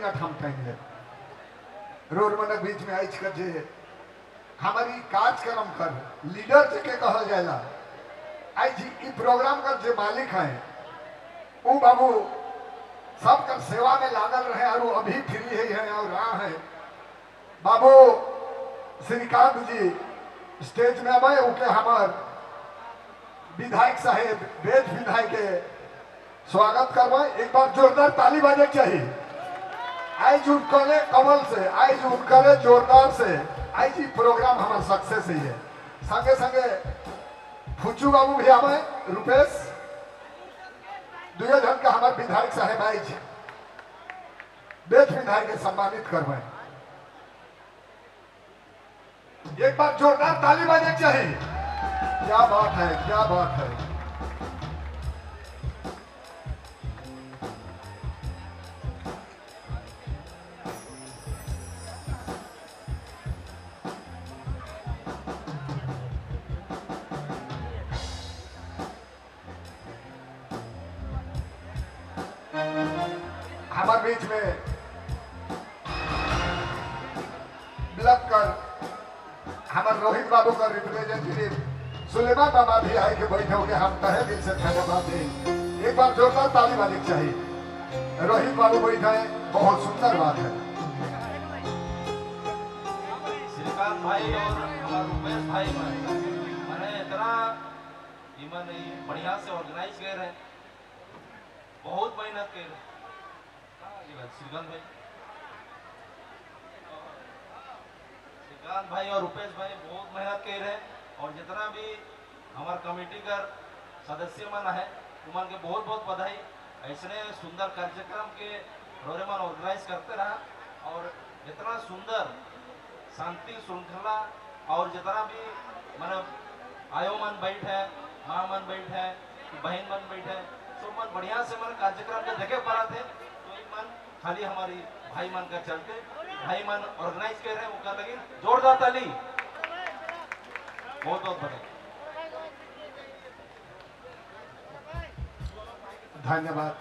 minute हम time ले road मनक बीच में आई कर जे हमारी कार्यक्रम कर लीडर के कहल जाएगा आई जी ई प्रोग्राम का जो मालिक है वो बाबू सबका सेवा में लागल रहे और वो अभी फ्री है और रहा है बाबू श्रीकांत जी स्टेज में आवे उके हमार विधायक साहेब वेद विधायक के स्वागत करवा एक बार जोरदार ताली बजे चाहिए आई जुट करे कमल से आई जुट करे जोरदार से आई जी प्रोग्राम हमारा सक्सेस ही है संगे संगे फुचू बाबू भी हमें रुपेश दुए जन का हमारे विधायक साहेब आई जी वेद विधायक के सम्मानित करवाए एक बार जोरदार ताली बजे चाहिए क्या बात है क्या बात है हमारे बीच में ब्लॉक कर हमारे रोहित बाबू का रिप्रेजेंटेटिव सुलेमान बाबा भी आए के बैठे होंगे हम तहे दिल से धन्यवाद दें एक बार जोरदार ताली बजानी चाहिए रोहित बाबू बैठे हैं बहुत सुंदर बात है श्रीकांत भाई और हमारे रुपेश भाई मैंने इतना बढ़िया से ऑर्गेनाइज कर रहे बहुत मेहनत कर रहे श्रीकांत भाई और रुपेश भाई बहुत मेहनत कर रहे और जितना भी हमारे कमेटी का सदस्य मन है उमन के बहुत बहुत बधाई ऐसे सुंदर कार्यक्रम के रोरेमन ऑर्गेनाइज करते रहा और जितना सुंदर शांति श्रृंखला और जितना भी मतलब आयो मन बैठे माँ मन बैठे बहन मन बैठे सब मन बढ़िया से मन कार्यक्रम के देखे पड़ा थे तो ये मन खाली हमारी भाई मन का चलते भाई मन ऑर्गेनाइज कर रहे हैं वो कर लगे जोरदार ताली बहुत बहुत बधाई धन्यवाद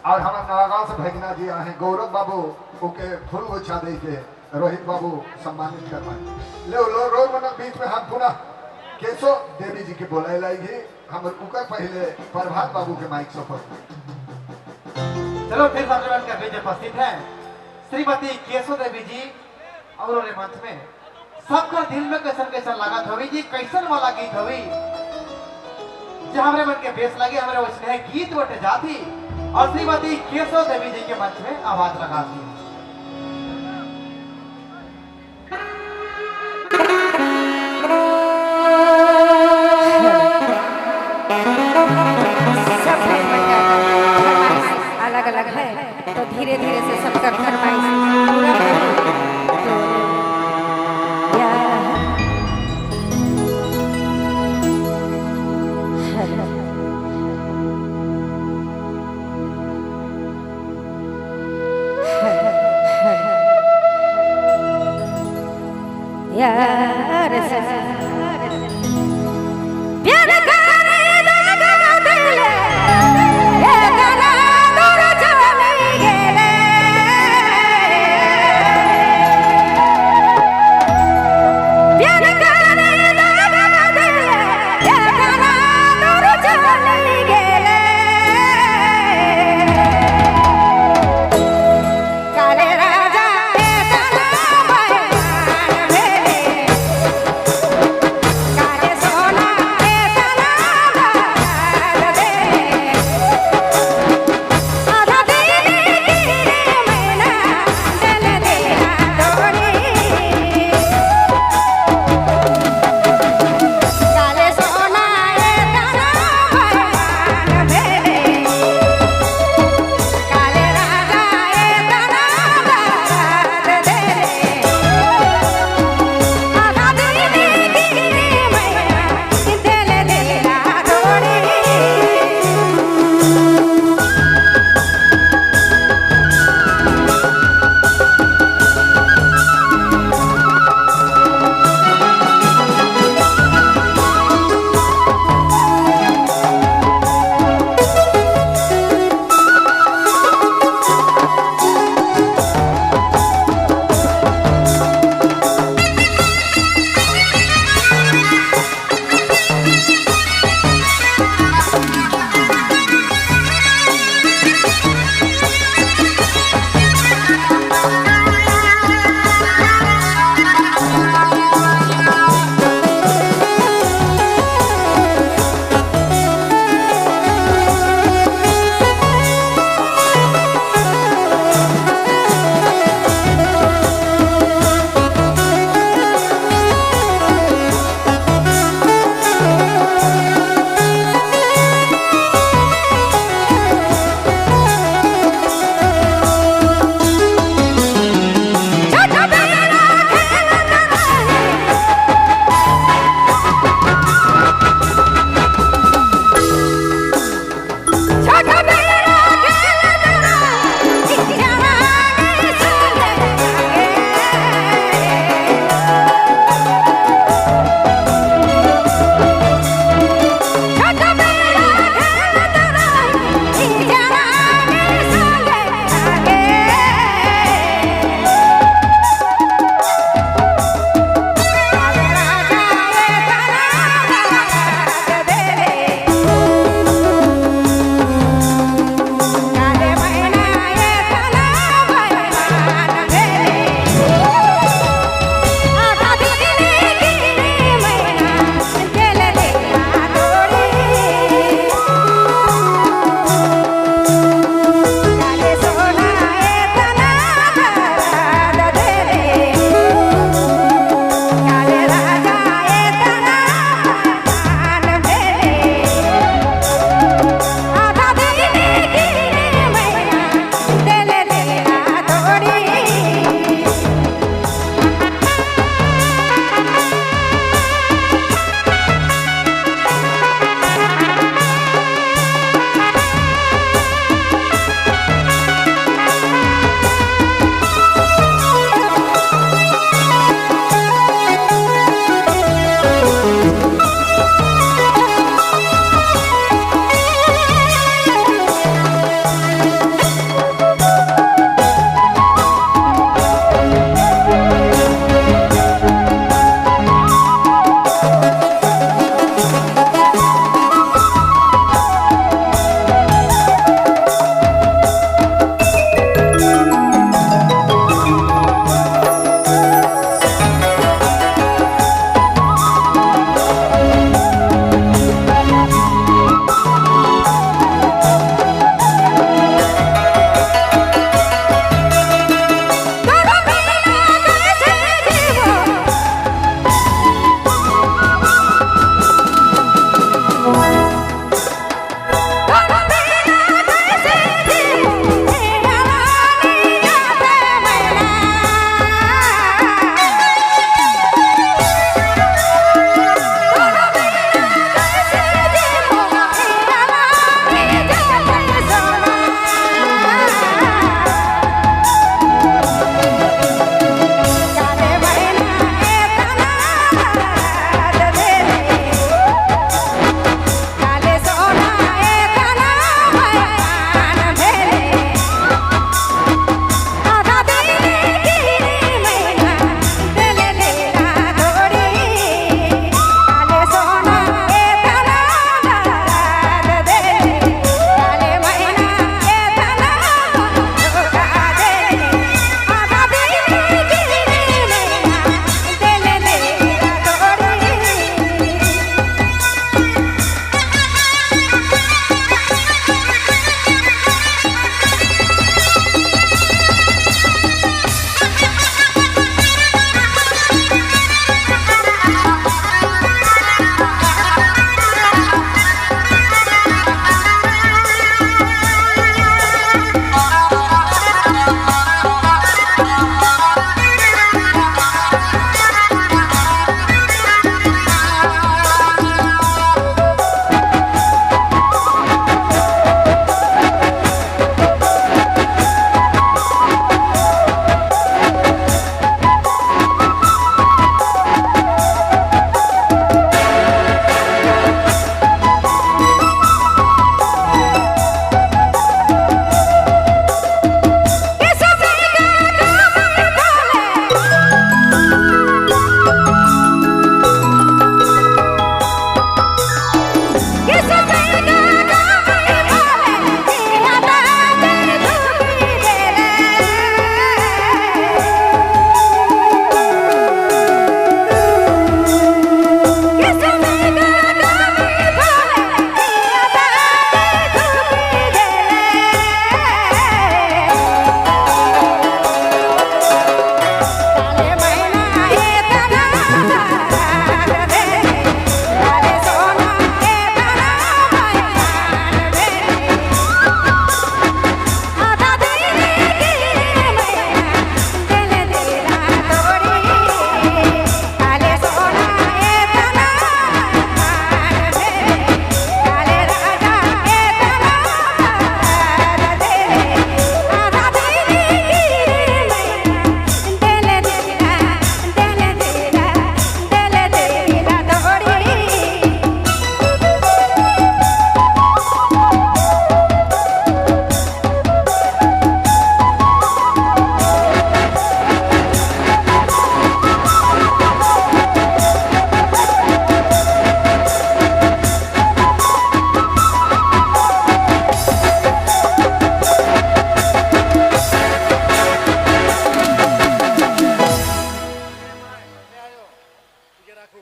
और हमारे नवागांव से भगना जी आए हैं गौरव बाबू ओके फुल गुच्छा दे के रोहित बाबू सम्मानित करवाए ले लो रोज मनक बीच में हम पुनः केशो देवी जी के बोलाए लाएगी हम उकर पहले प्रभात बाबू के माइक सफर चलो फिर सम्मेलन का बीच उपस्थित है श्रीमती केशो देवी जी और मंच में सबका दिल में कैसन कैसन लागत होगी जी कैसन वाला गीत होगी जो हमारे मन के बेस लगे हमारे वैसे गीत बटे जाती और श्रीमती केशव देवी जी के मंच में आवाज लगाती है अलग अलग है तो धीरे धीरे से सबका फरमाइश पूरा यार